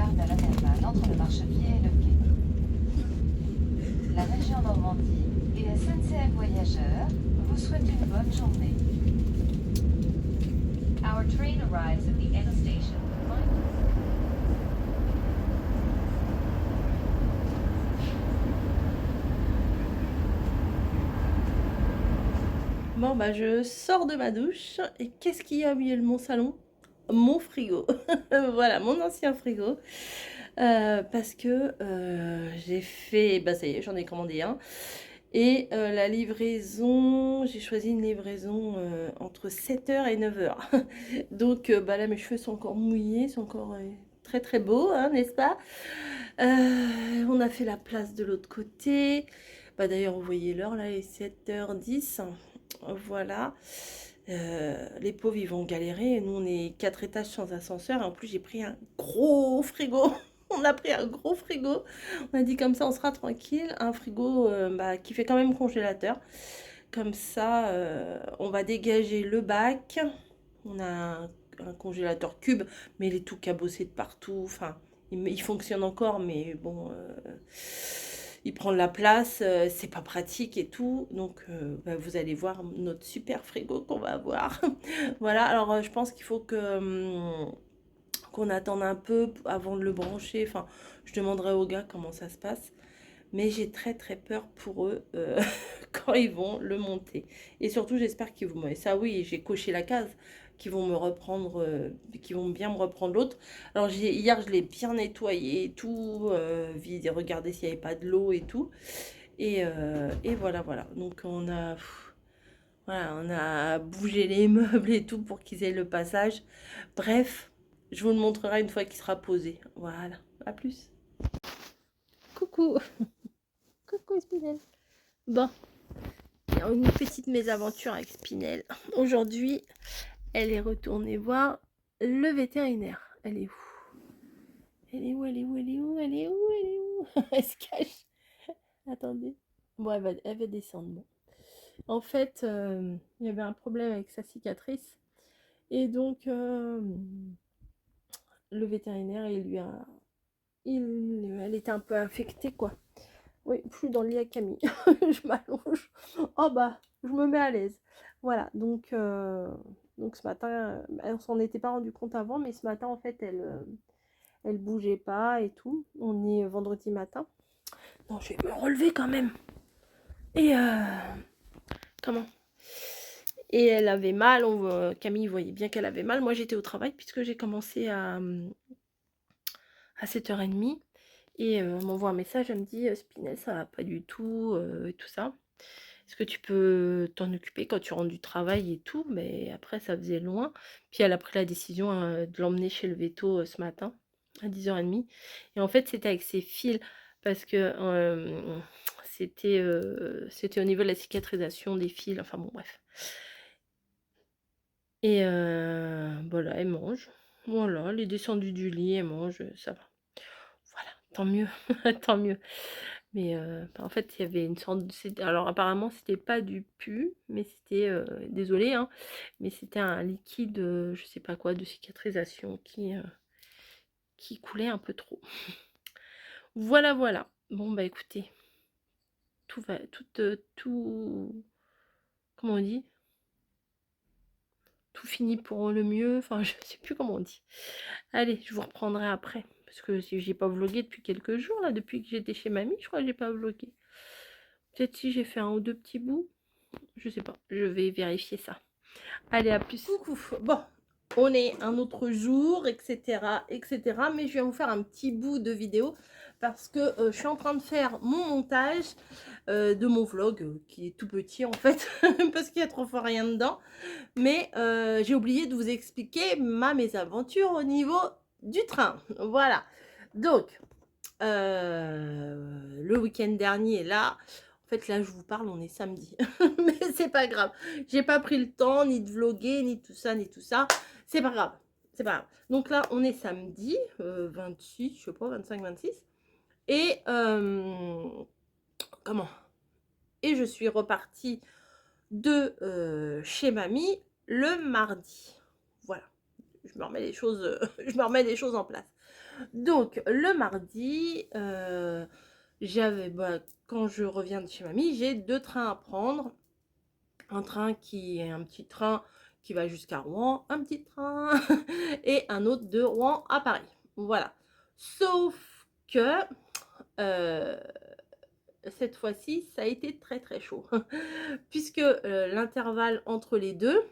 gare d'Alabermann entre le marchepied et le quai. La région Normandie et SNCF Voyageurs vous souhaitent une bonne journée. Our train arrives at the end station. Bon, bah, je sors de ma douche et qu'est-ce qu'il y a au milieu de mon salon? Mon frigo. Voilà, mon ancien frigo. Parce que j'ai fait, bah ça y est, j'en ai commandé un. Et la livraison, j'ai choisi une livraison entre 7h et 9h. Donc bah là, mes cheveux sont encore mouillés, sont encore très très beaux, hein, n'est-ce pas? On a fait la place de l'autre côté. Bah d'ailleurs, vous voyez l'heure, là, il est 7h10. Voilà. Les pauvres, ils vont galérer. Nous, on est 4 étages sans ascenseur. Et en plus, j'ai pris un gros frigo. On a pris un gros frigo. On a dit comme ça, on sera tranquille. Un frigo bah, qui fait quand même congélateur. Comme ça, on va dégager le bac. On a un congélateur cube, mais il est tout cabossé de partout. Enfin, il fonctionne encore, mais bon, il prend de la place, c'est pas pratique et tout. Donc, bah, vous allez voir notre super frigo qu'on va avoir. Voilà, alors je pense qu'il faut que qu'on attende un peu avant de le brancher. Enfin, je demanderai aux gars comment ça se passe. Mais j'ai très très peur pour eux quand ils vont le monter. Et surtout, j'espère qu'ils vont... Ça oui, j'ai coché la case, qu'ils vont me reprendre, qu'ils vont bien me reprendre l'autre. Alors hier, je l'ai bien nettoyé et tout, vide, regarder s'il n'y avait pas de l'eau et tout. Et voilà, voilà. Donc voilà, on a bougé les meubles et tout pour qu'ils aient le passage. Bref, je vous le montrerai une fois qu'il sera posé. Voilà, à plus. Coucou, coucou Spinel. Bon, une petite mésaventure avec Spinel. Aujourd'hui, elle est retournée voir le vétérinaire. Elle est où? Elle est où? Elle est où? Elle est où? Elle est où? Elle est où? Elle se cache. Attendez. Bon, elle va descendre. Bon. En fait, il y avait un problème avec sa cicatrice. Et donc, le vétérinaire, elle était un peu infectée, quoi. Oui, je suis dans le lit avec Camille. Je m'allonge. Oh bah, je me mets à l'aise. Voilà, donc ce matin, on s'en était pas rendu compte avant, mais ce matin, en fait, elle bougeait pas et tout. On est vendredi matin. Non, je vais me relever quand même. Et comment? Et elle avait mal. Camille voyait bien qu'elle avait mal. Moi, j'étais au travail puisque j'ai commencé à 7h30. Et elle m'envoie un message, elle me dit Spinel, ça va pas du tout, et tout ça. Est-ce que tu peux t'en occuper quand tu rentres du travail et tout? Mais après, ça faisait loin. Puis elle a pris la décision de l'emmener chez le veto ce matin, à 10h30. Et en fait, c'était avec ses fils, parce que c'était au niveau de la cicatrisation des fils. Enfin bon, bref. Et voilà, elle mange. Voilà, elle est descendue du lit, elle mange, ça va. Voilà, tant mieux, tant mieux. Mais en fait, il y avait une sorte de... Alors apparemment, c'était pas du pu, mais c'était... désolée, hein, mais c'était un liquide, je sais pas quoi, de cicatrisation qui coulait un peu trop. Voilà, voilà. Bon, bah écoutez, tout va... Tout... Comment on dit? Tout finit pour le mieux. Enfin, je sais plus comment on dit. Allez, je vous reprendrai après. Parce que si j'ai pas vlogué depuis quelques jours, là, depuis que j'étais chez mamie, je crois que j'ai pas vlogué. Peut-être si j'ai fait un ou deux petits bouts. Je sais pas, je vais vérifier ça. Allez, à plus. Coucou. Bon, on est un autre jour, etc., etc. Mais je viens vous faire un petit bout de vidéo parce que je suis en train de faire mon montage de mon vlog qui est tout petit en fait parce qu'il y a trop fort rien dedans. Mais j'ai oublié de vous expliquer ma mésaventure au niveau du train. Voilà. Donc, le week-end dernier, là, en fait, là, je vous parle, on est samedi. Mais c'est pas grave. J'ai pas pris le temps ni de vlogger, ni tout ça, ni tout ça. C'est pas grave. C'est pas grave. Donc là, on est samedi, 26, je sais pas, 25, 26. Et comment? Et je suis repartie de chez mamie le mardi. Voilà. je me remets les choses, je me remets les choses en place. Donc, le mardi, quand je reviens de chez mamie, j'ai 2 trains à prendre. Un train qui est un petit train qui va jusqu'à Rouen, un petit train et un autre de Rouen à Paris. Voilà. Sauf que euh, cette fois-ci, ça a été très très chaud. Puisque l'intervalle entre les deux,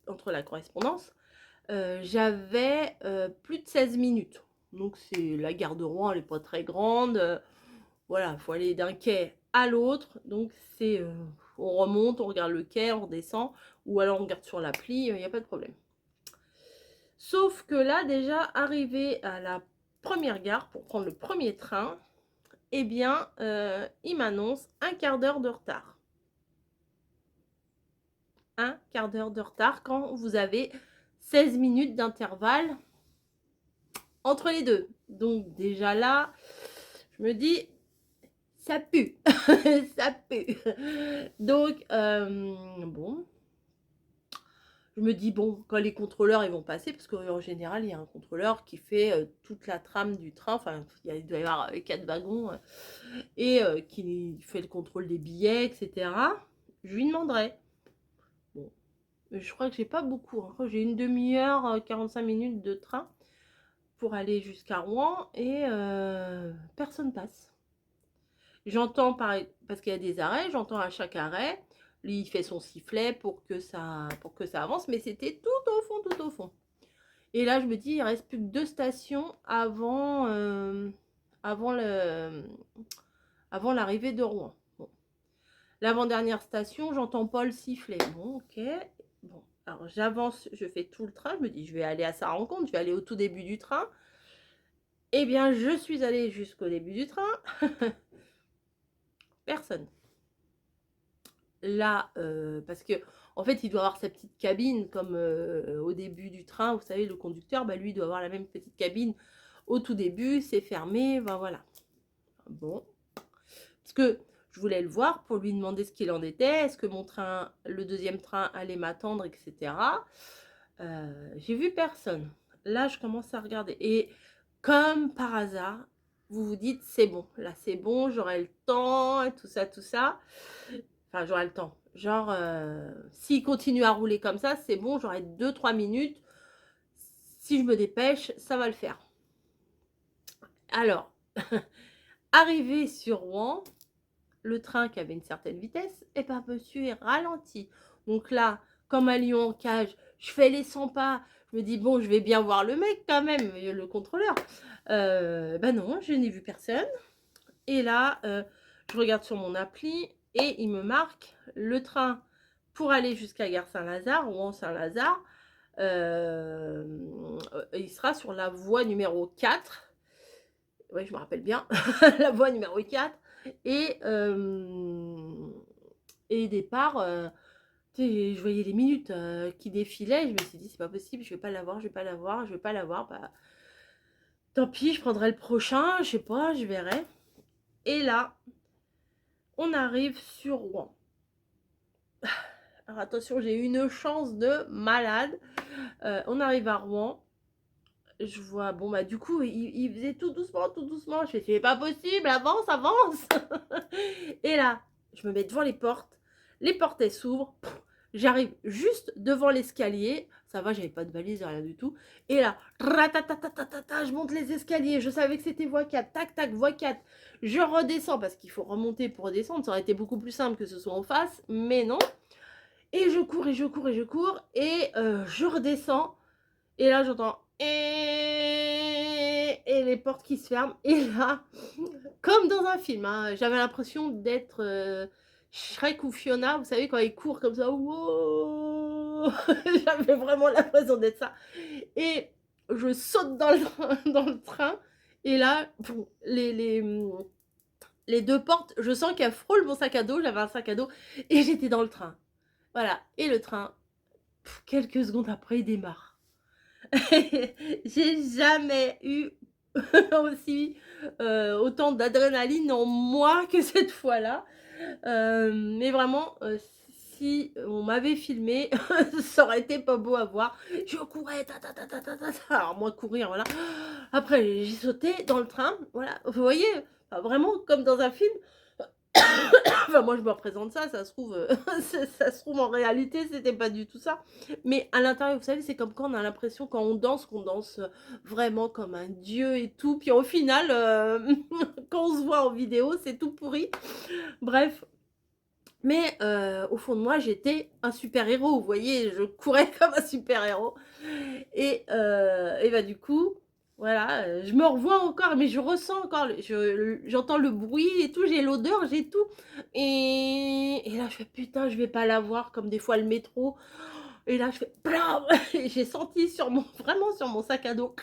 entre la correspondance, j'avais plus de 16 minutes. Donc c'est la gare de Rouen, elle n'est pas très grande. Voilà, il faut aller d'un quai à l'autre. Donc c'est on remonte, on regarde le quai, on redescend, ou alors on regarde sur l'appli, il n'y a pas de problème. Sauf que là, déjà, arrivé à la première gare pour prendre le premier train, eh bien, il m'annonce un quart d'heure de retard. Un quart d'heure de retard quand vous avez 16 minutes d'intervalle entre les deux. Donc déjà là, je me dis, ça pue, ça pue. Donc, bon, je me dis, bon, quand les contrôleurs ils vont passer, parce qu'en général, il y a un contrôleur qui fait toute la trame du train, enfin, il doit y avoir 4 wagons, et qui fait le contrôle des billets, etc. Je lui demanderai. Bon, je crois que j'ai pas beaucoup, hein. J'ai une demi-heure, 45 minutes de train pour aller jusqu'à Rouen, et personne passe. J'entends, parce qu'il y a des arrêts, j'entends à chaque arrêt, lui il fait son sifflet pour que ça avance, mais c'était tout au fond, tout au fond. Et là je me dis, il reste plus que 2 stations avant l'arrivée de Rouen. Bon. L'avant-dernière station, j'entends pas le sifflet. Bon, ok. Bon, alors j'avance, je fais tout le train, je me dis, je vais aller à sa rencontre, je vais aller au tout début du train. Eh bien, je suis allée jusqu'au début du train. Personne. Là, parce que en fait, il doit avoir sa petite cabine comme au début du train. Vous savez, le conducteur, bah, lui, il doit avoir la même petite cabine au tout début. C'est fermé, ben voilà. Bon. Parce que je voulais le voir pour lui demander ce qu'il en était. Est-ce que mon train, le deuxième train, allait m'attendre, etc. J'ai vu personne. Là, je commence à regarder. Et comme par hasard, vous vous dites, c'est bon. Là, c'est bon, j'aurai le temps, et tout ça, tout ça. Enfin, j'aurai le temps. Genre, s'il continue à rouler comme ça, c'est bon, j'aurai 2-3 minutes. Si je me dépêche, ça va le faire. Alors, arrivé sur Rouen, le train qui avait une certaine vitesse, et ben monsieur est ralenti. Donc là, comme un lion en cage, je fais les 100 pas. Je me dis, bon, je vais bien voir le mec quand même, le contrôleur. Ben non, je n'ai vu personne. Et là, je regarde sur mon appli et il me marque le train pour aller jusqu'à Gare Saint-Lazare, Rouen-Saint-Lazare. Il sera sur la voie numéro 4. Oui, je me rappelle bien. La voie numéro 4. Et départ, je voyais les minutes qui défilaient. Je me suis dit, c'est pas possible, je vais pas l'avoir, je vais pas l'avoir, je vais pas l'avoir. Bah, tant pis, je prendrai le prochain, je sais pas, je verrai. Et là, on arrive sur Rouen. Alors attention, j'ai eu une chance de malade. On arrive à Rouen. Je vois, bon bah du coup, il faisait tout doucement, tout doucement. Je fais, c'est pas possible, avance, avance. Et là, je me mets devant les portes. Les portes, elles s'ouvrent. J'arrive juste devant l'escalier. Ça va, j'avais pas de valise, rien du tout. Et là, je monte les escaliers. Je savais que c'était voie 4. Tac, tac, voie 4. Je redescends parce qu'il faut remonter pour redescendre. Ça aurait été beaucoup plus simple que ce soit en face. Mais non. Et je cours, et je cours, et je cours. Et je redescends. Et là, j'entends... Et les portes qui se ferment. Et là, comme dans un film, hein, j'avais l'impression d'être... Shrek ou Fiona, vous savez, quand ils courent comme ça, wow. J'avais vraiment l'impression d'être ça. Et je saute dans le train. Et là, les 2 portes, je sens qu'elles frôlent mon sac à dos. J'avais un sac à dos et j'étais dans le train. Voilà. Et le train, quelques secondes après, il démarre. J'ai jamais eu aussi autant d'adrénaline en moi que cette fois-là. Mais vraiment, si on m'avait filmé, ça aurait été pas beau à voir. Je courais, ta ta ta ta ta ta ta. Alors moi courir, voilà. Après j'ai sauté dans le train, voilà. Vous voyez? Enfin, vraiment comme dans un film. Enfin moi je me représente ça, ça se trouve, ça se trouve en réalité c'était pas du tout ça. Mais à l'intérieur, vous savez, c'est comme quand on a l'impression quand on danse, qu'on danse, vraiment comme un dieu et tout, puis au final, quand on se voit en vidéo, c'est tout pourri. Bref, mais au fond de moi, j'étais un super héros, vous voyez? Je courais comme un super héros et bah, du coup, voilà, je me revois encore, mais je ressens encore j'entends le bruit et tout, j'ai l'odeur, j'ai tout et là, je fais: «Putain, je vais pas l'avoir», comme des fois le métro et là, je fais blam et j'ai senti sur mon vraiment sur mon sac à dos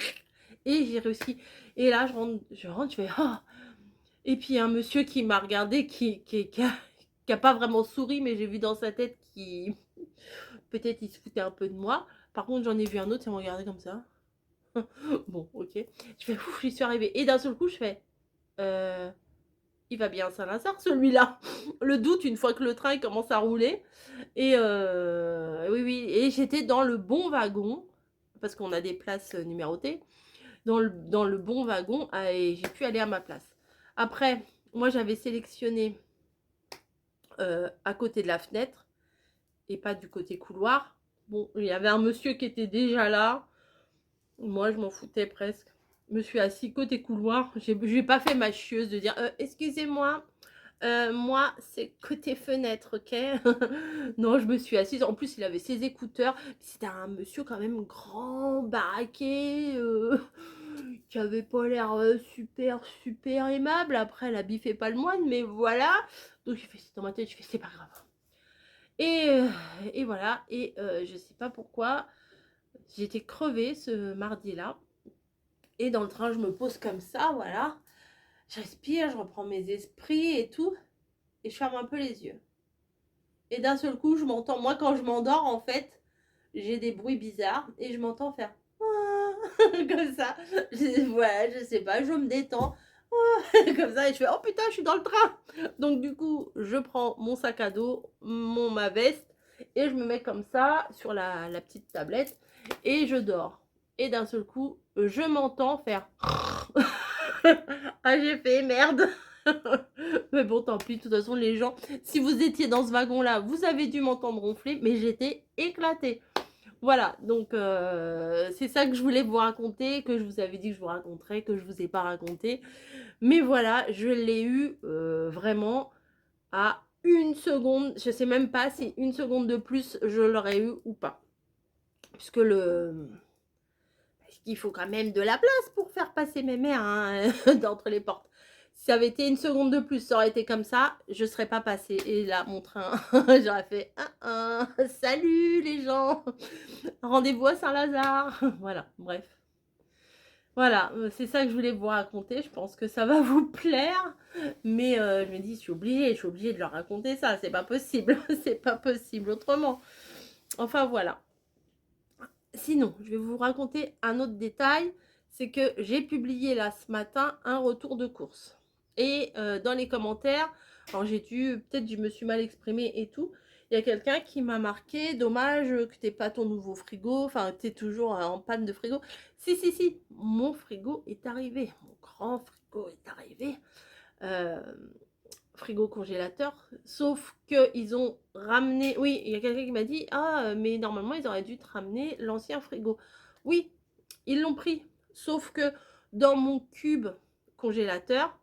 et j'ai réussi et là, je rentre, je fais: «Ah!» et puis il y a un monsieur qui m'a regardé qui a pas vraiment souri, mais j'ai vu dans sa tête qui peut-être il se foutait un peu de moi. Par contre, j'en ai vu un autre, il m'a regardé comme ça. Bon, OK. Je fais: «Ouf, j'y suis arrivée» et d'un seul coup, je fais: «Heu, il va bien à Saint-Lazare celui-là». Le doute une fois que le train il commence à rouler oui, oui et j'étais dans le bon wagon, parce qu'on a des places, numérotées, dans le bon wagon et j'ai pu aller à ma place. Après, moi j'avais sélectionné, à côté de la fenêtre et pas du côté couloir. Bon, il y avait un monsieur qui était déjà là. Moi, je m'en foutais presque. Je me suis assise côté couloir. J'ai pas fait ma chieuse de dire excusez-moi, moi, c'est côté fenêtre, ok. Non, je me suis assise. En plus, il avait ses écouteurs. C'était un monsieur quand même grand, baraqué, qui avait pas l'air super, super aimable. Après, l'habit fait pas le moine, mais voilà. Donc, j'ai fait dans ma tête, je fais c'est pas grave. Et, heu et voilà et je sais pas pourquoi, j'étais crevée ce mardi-là et dans le train, je me pose comme ça, voilà. Je respire, je reprends mes esprits et tout et je ferme un peu les yeux et d'un seul coup, je m'entends moi, quand je m'endors, en fait, j'ai des bruits bizarres et je m'entends faire comme ça. Ouais, je sais pas, je me détends comme ça et je fais: «Oh putain, je suis dans le train!» Donc du coup, je prends mon sac à dos, ma veste et je me mets comme ça sur la petite tablette et je dors et d'un seul coup, je m'entends faire ah j'ai fait: «Merde!» Mais bon, tant pis, de toute façon les gens si vous étiez dans ce wagon-là, vous avez dû m'entendre ronfler, mais j'étais éclatée. Voilà, donc c'est ça que je voulais vous raconter, que je vous avais dit que je vous raconterais, que je vous ai pas raconté. Mais voilà, je l'ai eu, vraiment à 1 seconde, je sais même pas si 1 seconde de plus je l'aurais eu ou pas. Puisque parce qu'il faut quand même de la place pour faire passer mes mères, hein, d'entre les portes. Si ça avait été 1 seconde de plus, ça aurait été comme ça, je serais pas passée et là mon train, j'aurais fait: «Hein, hein, salut les gens, rendez-vous à Saint-Lazare». Voilà, bref. Voilà, c'est ça que je voulais vous raconter. Je pense que ça va vous plaire, mais je me dis: je suis obligée de leur raconter ça, c'est pas possible, c'est pas possible autrement». Enfin voilà. Sinon, je vais vous raconter un autre détail, c'est que j'ai publié là ce matin un retour de course et dans les commentaires, alors j'ai dû peut-être je me suis mal exprimée et tout, il y a quelqu'un qui m'a marqué: «Dommage, que tu pas ton nouveau frigo, enfin tu es toujours, en panne de frigo». Si, si, si, mon frigo est arrivé, mon grand frigo est arrivé, hem frigo congélateur, sauf qu'ils ont ramené oui, il y a quelqu'un qui m'a dit: «Ah, mais normalement, ils auraient dû te ramener l'ancien frigo». Oui, ils l'ont pris, sauf que dans mon cube congélateur,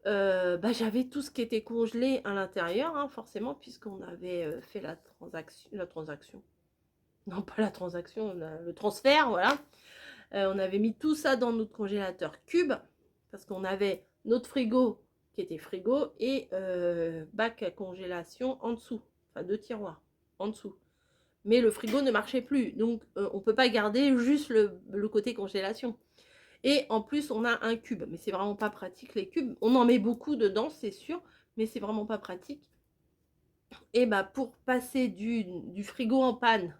bah, j'avais tout ce qui était congelé à l'intérieur, hein, forcément, puisqu'on avait, fait la transaction. Non, pas la transaction, le transfert, voilà. On avait mis tout ça dans notre congélateur cube, parce qu'on avait notre frigo qui était frigo et bac à congélation en dessous, enfin 2 tiroirs en dessous. Mais le frigo ne marchait plus, donc on peut pas garder juste le côté congélation et en plus on a un cube, mais c'est vraiment pas pratique les cubes. On en met beaucoup dedans, c'est sûr, mais c'est vraiment pas pratique et bah, pour passer du frigo en panne,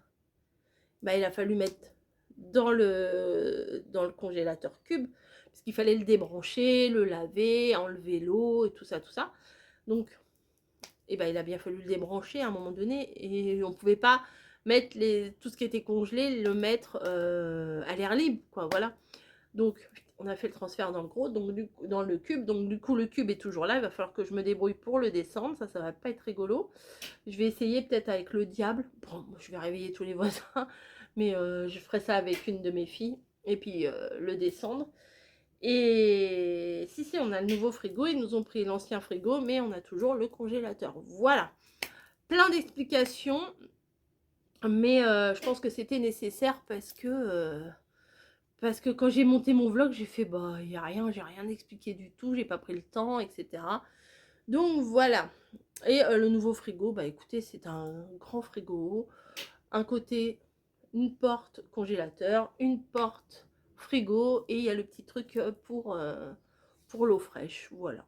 bah, il a fallu mettre dans le congélateur cube, parce qu'il fallait le débrancher, le laver, enlever l'eau et tout ça, tout ça. Donc et ben il a bien fallu le débrancher à un moment donné et on pouvait pas mettre tout ce qui était congelé, le mettre à l'air libre, quoi, voilà. Donc, on a fait le transfert dans le gros, donc dans le cube. Donc, du coup, le cube est toujours là. Il va falloir que je me débrouille pour le descendre. Ça va pas être rigolo. Je vais essayer peut-être avec le diable. Bon, je vais réveiller tous les voisins. Mais je ferai ça avec une de mes filles. Et puis, le descendre. Et si, on a le nouveau frigo. Ils nous ont pris l'ancien frigo, mais on a toujours le congélateur. Voilà. Plein d'explications. Mais je pense que c'était nécessaire parce que quand j'ai monté mon vlog, j'ai fait, bah, il n'y a rien, j'ai rien expliqué du tout, j'ai pas pris le temps, etc. Donc voilà. Et le nouveau frigo, bah écoutez, c'est un grand frigo. Un côté, une porte congélateur, une porte frigo, et il y a le petit truc pour l'eau fraîche. Voilà.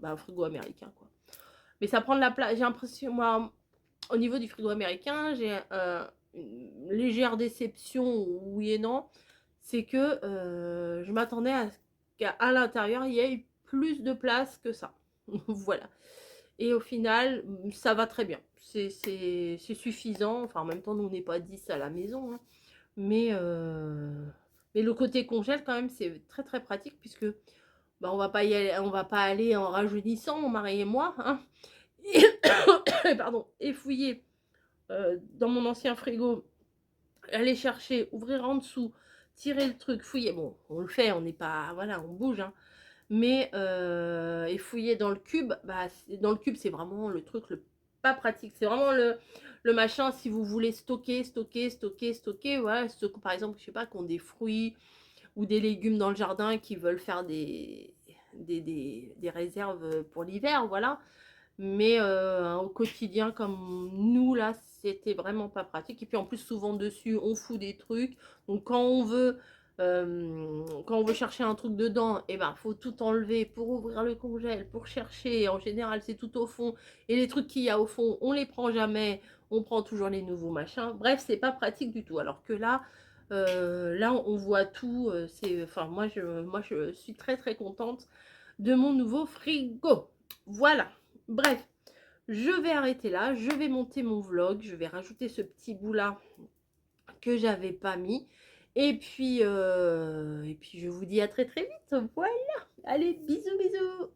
Un frigo américain, quoi. Mais ça prend de la place. J'ai l'impression, moi, au niveau du frigo américain, j'ai une légère déception, oui et non. C'est que je m'attendais à ce qu'à l'intérieur, il y ait plus de place que ça. Voilà. Et au final, ça va très bien. C'est suffisant. Enfin, en même temps, nous, on n'est pas 10 à la maison. Hein. Mais le côté congèle, quand même, c'est très, très pratique puisque bah, on va pas y aller, on va pas aller en rajeunissant, mon mari et moi. Hein. Et, pardon, et fouiller dans mon ancien frigo, aller chercher, ouvrir en dessous, tirer le truc, fouiller. Bon, on le fait, on n'est pas, voilà, on bouge, hein. Mais et fouiller dans le cube, bah, dans le cube, c'est vraiment le truc le pas pratique. C'est vraiment le machin si vous voulez stocker, voilà. Ceux, par exemple, je sais pas, qui ont des fruits ou des légumes dans le jardin qui veulent faire des réserves pour l'hiver, voilà. Mais au quotidien, comme nous, là, c'était vraiment pas pratique. Et puis en plus, souvent dessus, on fout des trucs. Donc quand on veut chercher un truc dedans, et ben faut tout enlever pour ouvrir le congèle, pour chercher. En général, c'est tout au fond. Et les trucs qu'il y a au fond, on les prend jamais. On prend toujours les nouveaux machins. Bref, c'est pas pratique du tout. Alors que là, on voit tout. Enfin, moi, je suis très très contente de mon nouveau frigo. Voilà. Bref, je vais arrêter là, je vais monter mon vlog, je vais rajouter ce petit bout là que j'avais pas mis. Et puis je vous dis à très très vite. Voilà. Allez, bisous bisous.